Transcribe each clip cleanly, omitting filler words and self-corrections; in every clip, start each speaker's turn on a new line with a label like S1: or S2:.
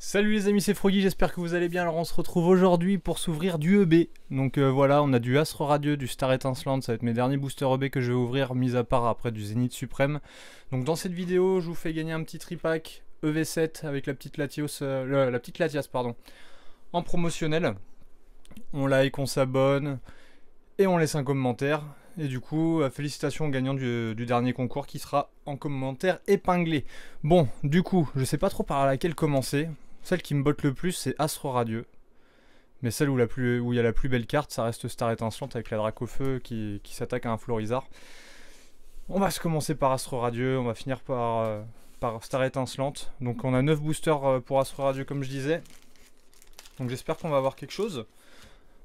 S1: Salut les amis, c'est Froggy, j'espère que vous allez bien. Alors on se retrouve aujourd'hui pour s'ouvrir du EB. Donc voilà, on a du Astre Radieux, du Star Étincelante, ça va être mes derniers boosters EB que je vais ouvrir, mis à part après du Zénith Suprême. Donc dans cette vidéo, je vous fais gagner un petit tripack EV7 avec la petite Latios, la petite Latias pardon, en promotionnel. On like, on s'abonne et on laisse un commentaire. Et du coup, félicitations au gagnant du dernier concours qui sera en commentaire épinglé. Bon, du coup, je sais pas trop par laquelle commencer. Celle qui me botte le plus, c'est Astre Radieux. Mais celle où il y a la plus belle carte, ça reste Star Étincelante avec la Dracofeu qui s'attaque à un Florizard. On va se commencer par Astre Radieux, on va finir par Star Étincelante. Donc on a 9 boosters pour Astre Radieux comme je disais. Donc j'espère qu'on va avoir quelque chose.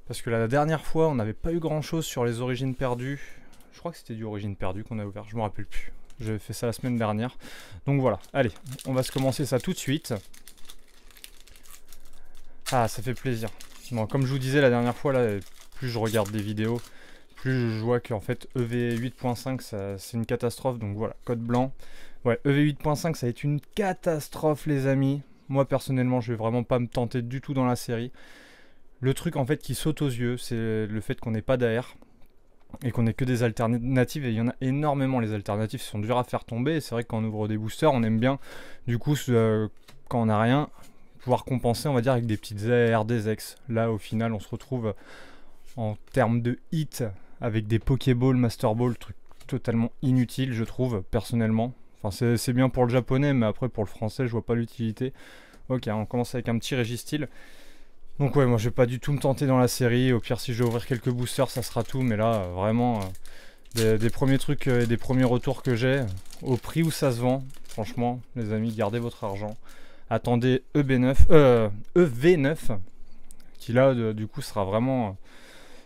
S1: Parce que la dernière fois, on n'avait pas eu grand chose sur les origines perdues. Je crois que c'était du origine perdue qu'on a ouvert, je me rappelle plus. J'avais fait ça la semaine dernière. Donc voilà, allez, on va se commencer ça tout de suite. Ah, ça fait plaisir. Bon, comme je vous disais la dernière fois, là, plus je regarde des vidéos, plus je vois qu'en fait EV 8.5 c'est une catastrophe. Donc voilà, code blanc. Ouais, EV 8.5 ça va être une catastrophe les amis. Moi personnellement je vais vraiment pas me tenter du tout dans la série. Le truc en fait qui saute aux yeux, c'est le fait qu'on n'ait pas d'AR et qu'on n'ait que des alternatives, et il y en a énormément. Les alternatives sont dures à faire tomber, et c'est vrai que quand on ouvre des boosters on aime bien du coup quand on n'a rien pouvoir compenser on va dire avec des petites AR, des ex. Là au final on se retrouve en termes de hit avec des Pokéball, Master Ball, truc totalement inutile je trouve personnellement. Enfin c'est bien pour le japonais mais après pour le français je vois pas l'utilité. Ok, on commence avec un petit Régistyle. Donc ouais, moi je vais pas du tout me tenter dans la série. Au pire si je vais ouvrir quelques boosters ça sera tout. Mais là vraiment des premiers trucs et des premiers retours que j'ai au prix où ça se vend. Franchement les amis, gardez votre argent. Attendez EV9 qui là du coup sera vraiment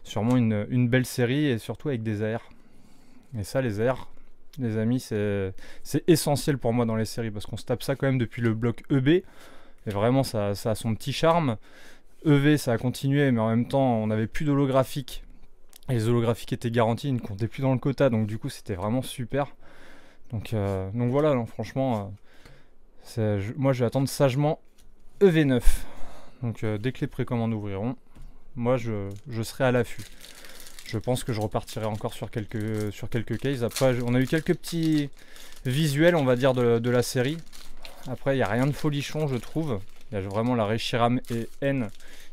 S1: sûrement une belle série et surtout avec des AR. Et ça les AR les amis c'est essentiel pour moi dans les séries parce qu'on se tape ça quand même depuis le bloc EB. Et vraiment ça a son petit charme. EV ça a continué mais en même temps on n'avait plus d'holographique. Et les holographiques étaient garantis, ils ne comptaient plus dans le quota donc du coup c'était vraiment super. Donc voilà, non, franchement moi je vais attendre sagement EV9. Donc dès que les précommandes ouvriront, moi je serai à l'affût. Je pense que je repartirai encore sur quelques cases. Après on a eu quelques petits visuels on va dire de la série. Après il n'y a rien de folichon je trouve. Il y a vraiment la Reshiram et N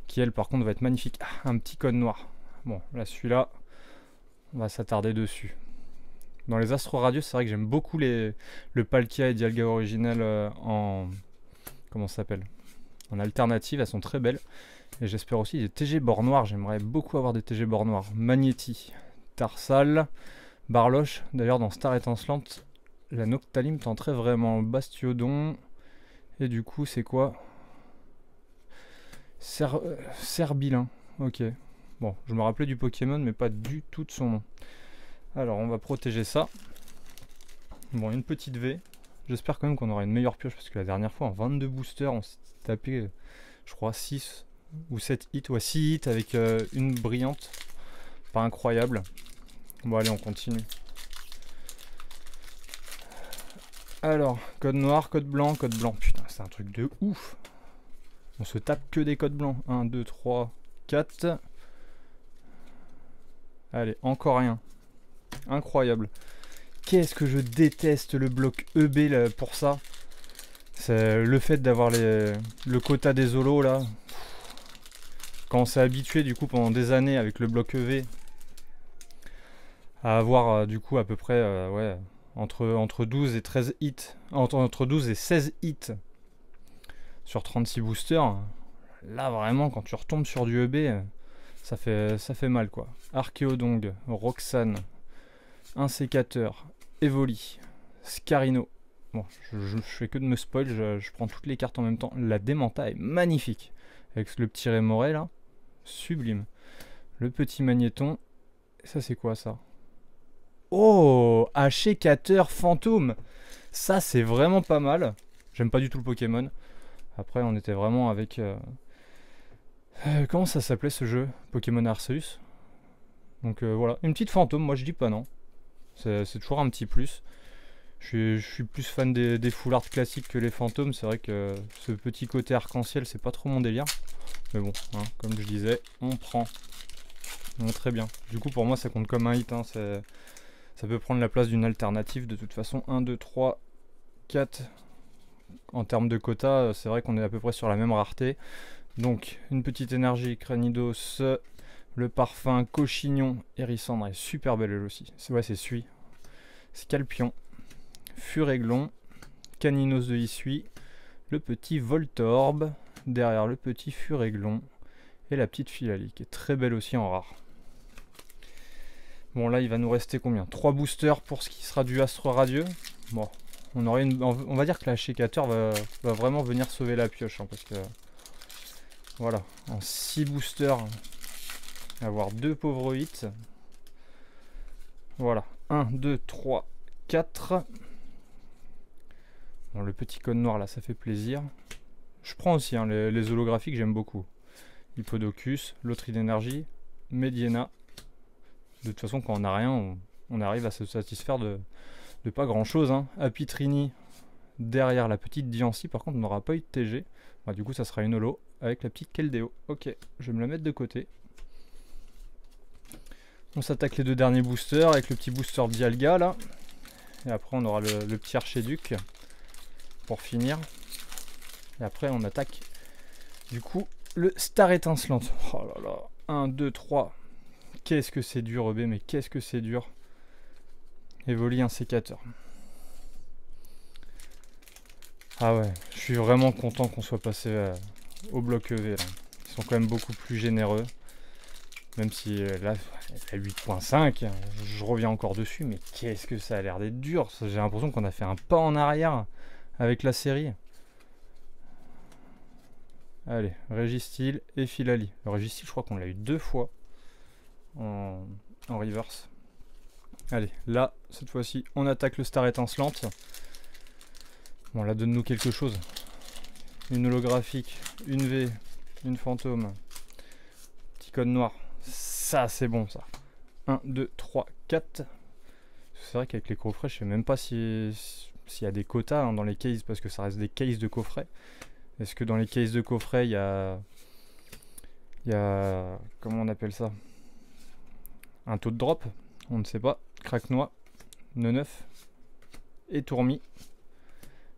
S1: qui elle par contre va être magnifique. Ah, un petit code noir. Bon là celui-là on va s'attarder dessus. Dans les Astro Radieux c'est vrai que j'aime beaucoup le Palkia et Dialga original en... comment ça s'appelle, en alternative, elles sont très belles. Et j'espère aussi des TG bord noir, j'aimerais beaucoup avoir des TG bord noir. Magnéti, Tarsal, Barloche, d'ailleurs dans Star Étincelante, la Noctalim tenterait vraiment. Bastiodon, et du coup c'est quoi, Serbilin, ok. Bon, je me rappelais du Pokémon mais pas du tout de son nom. Alors on va protéger ça. Bon, une petite V. J'espère quand même qu'on aura une meilleure pioche parce que la dernière fois en 22 boosters on s'est tapé je crois 6 ou 7 hits, ouais 6 hits avec une brillante. Pas incroyable. Bon allez on continue. Alors, code noir, code blanc, putain c'est un truc de ouf. On se tape que des codes blancs. 1, 2, 3, 4. Allez, encore rien. Incroyable. Qu'est-ce que je déteste le bloc EB là, pour ça. C'est le fait d'avoir le quota des holos là. Quand on s'est habitué du coup pendant des années avec le bloc EV à avoir du coup à peu près ouais, entre 12 et 13 hits. Entre 12 et 16 hits sur 36 boosters. Là vraiment quand tu retombes sur du EB ça fait mal quoi. Archéodong, Roxane, un sécateur, Evoli, Scarino. Bon, je fais que de me spoil, je prends toutes les cartes en même temps. La Démenta est magnifique. Avec le petit Rémoret là. Sublime. Le petit Magnéton. Ça c'est quoi ça? Oh, Achécateur fantôme. Ça c'est vraiment pas mal. J'aime pas du tout le Pokémon. Après on était vraiment avec... comment ça s'appelait ce jeu? Pokémon Arceus. Donc voilà, une petite fantôme, moi je dis pas non. C'est toujours un petit plus. Je suis plus fan des full art classiques que les fantômes. C'est vrai que ce petit côté arc-en-ciel, c'est pas trop mon délire. Mais bon, hein, comme je disais, on prend. Donc, très bien. Du coup, pour moi, ça compte comme un hit. Hein, ça peut prendre la place d'une alternative. De toute façon, 1, 2, 3, 4. En termes de quota, c'est vrai qu'on est à peu près sur la même rareté. Donc, une petite énergie, Cranidos, le parfum, Cochignon, Hérissandre est super belle elle aussi. Ouais, c'est Suie. Scalpion, Furéglon, Caninos de Issui, le petit Voltorbe, derrière le petit Furéglon, et la petite Philalie, qui est très belle aussi en rare. Bon, là, il va nous rester combien? 3 boosters pour ce qui sera du Astre Radieux. Bon, on va dire que la Sécateur va vraiment venir sauver la pioche, hein, parce que voilà, en 6 boosters, avoir 2 pauvres hits. Voilà, 1, 2, 3, 4. Bon, le petit code noir là, ça fait plaisir. Je prends aussi hein, les holographiques, j'aime beaucoup. Hippodocus, Loterie d'énergie, Mediena. De toute façon, quand on n'a rien, on arrive à se satisfaire de pas grand chose. Hein. Apitrini, derrière la petite Diancie, par contre, on n'aura pas eu de TG. Bah, du coup, ça sera une holo avec la petite Keldeo. Ok, je vais me la mettre de côté. On s'attaque les 2 derniers boosters avec le petit booster Dialga là. Et après, on aura le petit Archéduc pour finir. Et après, on attaque du coup le Star Étincelante. Oh là là, 1, 2, 3. Qu'est-ce que c'est dur, EB, mais qu'est-ce que c'est dur. Evoli, un sécateur. Ah ouais, je suis vraiment content qu'on soit passé au bloc EV. Là. Ils sont quand même beaucoup plus généreux. Même si là, à 8.5, je reviens encore dessus, mais qu'est-ce que ça a l'air d'être dur. J'ai l'impression qu'on a fait un pas en arrière avec la série. Allez, Régistil et Philalie. Le Régistil, je crois qu'on l'a eu 2 fois en reverse. Allez, là, cette fois-ci, on attaque le Star Étincelante. Bon, là, donne-nous quelque chose. Une holographique, une V, une fantôme. Petit code noir. Ça, c'est bon, ça. 1, 2, 3, 4. C'est vrai qu'avec les coffrets, je sais même pas s'il y a des quotas hein, dans les cases, parce que ça reste des cases de coffrets. Est-ce que dans les cases de coffrets, il y a... Comment on appelle ça? Un taux de drop? On ne sait pas. Craque-noix, Neuf et Tourmi.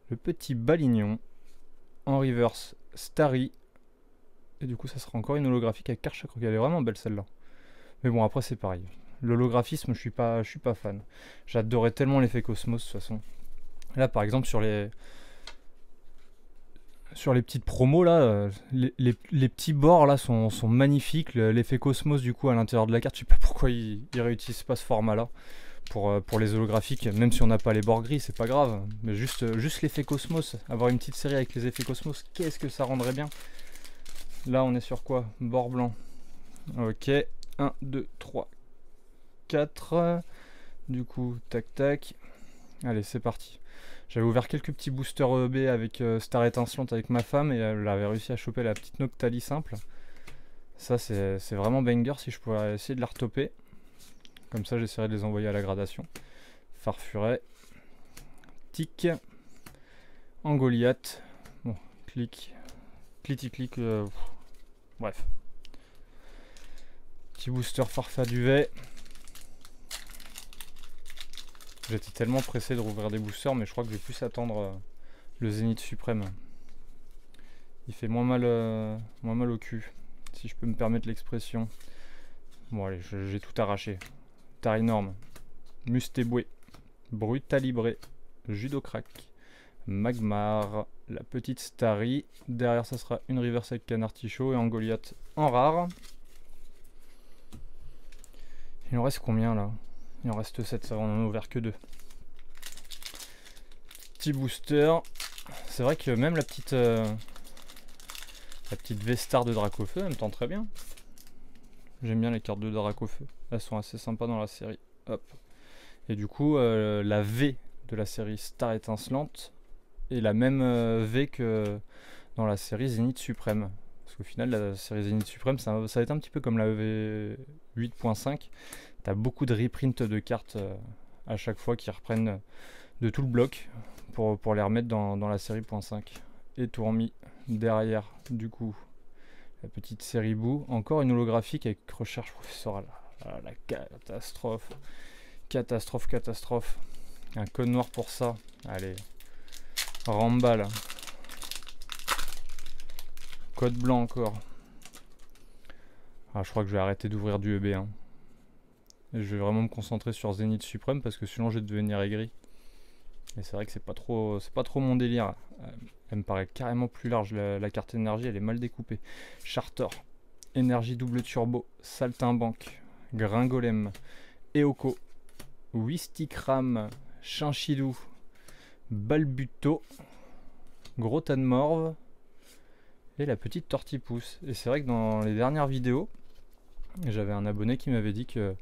S1: Le petit Balignon. En reverse, Starry. Et du coup, ça sera encore une holographique avec Karchak. Elle est vraiment belle celle-là. Mais bon, après, c'est pareil. L'holographisme, je suis pas fan. J'adorais tellement l'effet Cosmos, de toute façon. Là, par exemple, sur les petites promos, là, les petits bords là sont magnifiques. L'effet Cosmos, du coup, à l'intérieur de la carte, je sais pas pourquoi ils réutilisent pas ce format-là. Pour les holographiques, même si on n'a pas les bords gris, c'est pas grave. Mais juste l'effet Cosmos, avoir une petite série avec les effets Cosmos, qu'est-ce que ça rendrait bien. Là, on est sur quoi? Bord blanc. Ok. 1, 2, 3, 4. Du coup, tac, tac. Allez, c'est parti. J'avais ouvert quelques petits boosters EB avec Star Étincelante avec ma femme et elle avait réussi à choper la petite Noctali simple. Ça, c'est vraiment banger si je pouvais essayer de la retoper. Comme ça, j'essaierai de les envoyer à la gradation. Farfuret. Tic. Angoliath. Bon, clic. Clic. Bref. Petit booster Farfaduvet. J'étais tellement pressé de rouvrir des boosters, mais je crois que je vais plus attendre le Zénith Suprême. Il fait moins mal au cul, si je peux me permettre l'expression. Bon allez, j'ai tout arraché. Tarinorme, Mustéboué, Brutalibré, Judocrack, Magmar, la petite Starry. Derrière, ça sera une reverse avec Canartichaud et Angoliath en rare. Il en reste combien là? Il en reste 7, ça va, on en a ouvert que 2. Petit booster. C'est vrai que même la petite Vestar de Dracofeu, elle me tente très bien. J'aime bien les cartes de Dracofeu. Elles sont assez sympas dans la série. Hop. Et du coup, la V de la série Star Étincelante est la même V que dans la série Zénith Suprême. Parce qu'au final, la série Zénith Suprême, ça va être un petit peu comme la EV 8.5. T'as beaucoup de reprint de cartes à chaque fois qui reprennent de tout le bloc pour les remettre dans la série .5. Et Tourmi derrière, du coup, la petite série bout. Encore une holographique avec recherche professorale. Ah, la catastrophe. Catastrophe, catastrophe. Un code noir pour ça. Allez. Rambal. Code blanc encore. Ah, je crois que je vais arrêter d'ouvrir du EB. Hein. Et je vais vraiment me concentrer sur Zénith Suprême parce que sinon je vais devenir aigri. Et c'est vrai que c'est pas trop mon délire. Elle me paraît carrément plus large. La carte énergie, elle est mal découpée. Charter. Énergie double turbo. Saltimbanque. Gringolem. Eoko. Wistikram. Chinchidou. Balbuto. Gros tas de morve. Et la petite tortipousse. Et c'est vrai que dans les dernières vidéos, j'avais un abonné qui m'avait dit que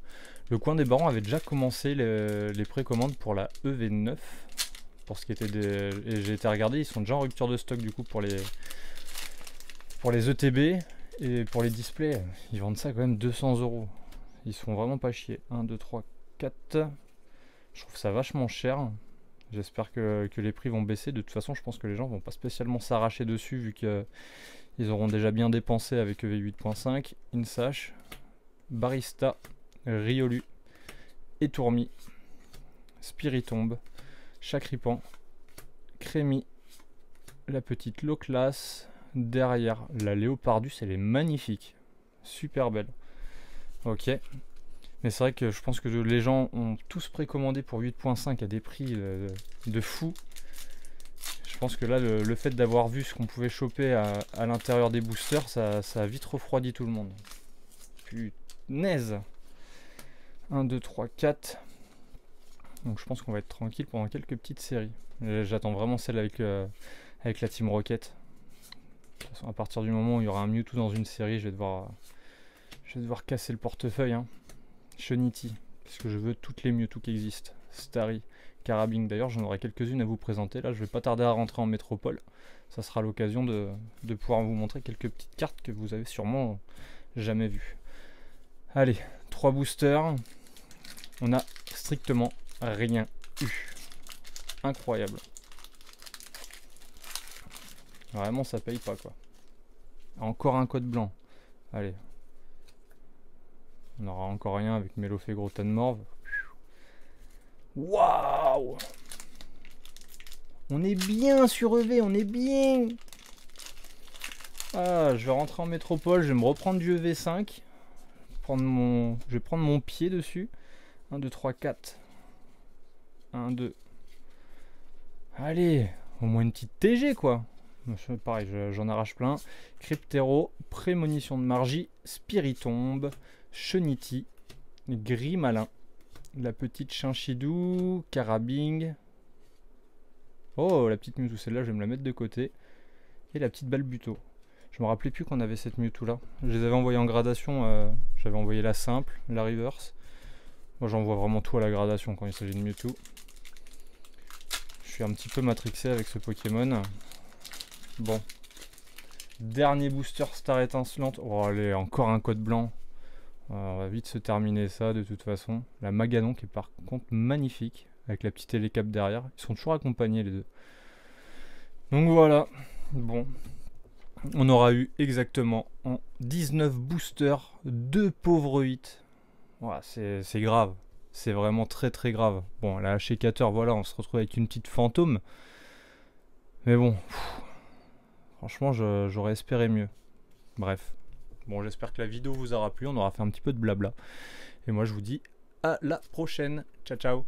S1: le coin des barons avait déjà commencé les précommandes pour la EV9. Pour ce qui était des... Et j'ai été regarder, ils sont déjà en rupture de stock du coup pour les ETB et pour les displays. Ils vendent ça quand même 200 €. Ils se font vraiment pas chier. 1, 2, 3, 4. Je trouve ça vachement cher. J'espère que les prix vont baisser. De toute façon, je pense que les gens vont pas spécialement s'arracher dessus vu qu'ils auront déjà bien dépensé avec EV8.5. Insash, Barista, Riolu, Etourmi, Spiritombe, Chacripan, Crémy, la petite low class. Derrière, la Léopardus, elle est magnifique. Super belle. Ok. Mais c'est vrai que je pense que les gens ont tous précommandé pour 8.5 à des prix de fou. Je pense que là, le fait d'avoir vu ce qu'on pouvait choper à l'intérieur des boosters, ça a vite refroidi tout le monde. Punaise. 1, 2, 3, 4. Donc je pense qu'on va être tranquille pendant quelques petites séries. J'attends vraiment celle avec la Team Rocket. De toute façon, à partir du moment où il y aura un Mewtwo dans une série, je vais devoir casser le portefeuille. Hein. Shunity, parce que je veux toutes les Mewtwo qui existent. Starry, Carabing, d'ailleurs j'en aurai quelques-unes à vous présenter. Là je vais pas tarder à rentrer en métropole. Ça sera l'occasion de pouvoir vous montrer quelques petites cartes que vous avez sûrement jamais vues. Allez, 3 boosters. On a strictement rien eu. Incroyable. Vraiment ça paye pas quoi. Encore un code blanc. Allez. On aura encore rien avec Mélofée Gros tas de morve. Waouh! On est bien sur EV, on est bien! Ah, je vais rentrer en métropole, je vais me reprendre du EV5. Je vais prendre mon pied dessus. 1, 2, 3, 4. 1, 2. Allez, au moins une petite TG quoi. Pareil, j'en arrache plein. Cryptero, Prémonition de Margie, Spiritombe, Shunity, Grimalin, la petite Chinchidou, Carabing. Oh, la petite Mewtwo, celle-là, je vais me la mettre de côté. Et la petite Balbuto. Je me rappelais plus qu'on avait cette Mewtwo là. Je les avais envoyés en gradation. J'avais envoyé la simple, la reverse. Moi, j'envoie vraiment tout à la gradation quand il s'agit de Mewtwo. Je suis un petit peu matrixé avec ce Pokémon. Bon. Dernier booster Star étincelante. Oh, allez, encore un code blanc. On va vite se terminer ça de toute façon. La Magadon qui est par contre magnifique. Avec la petite hélicap derrière. Ils sont toujours accompagnés les deux. Donc voilà. Bon. On aura eu exactement en 19 boosters 2 pauvres 8. Voilà, c'est grave. C'est vraiment très très grave. Bon, la Shacateur, voilà, on se retrouve avec une petite fantôme. Mais bon. Franchement, j'aurais espéré mieux. Bref. Bon, j'espère que la vidéo vous aura plu. On aura fait un petit peu de blabla. Et moi, je vous dis à la prochaine. Ciao, ciao.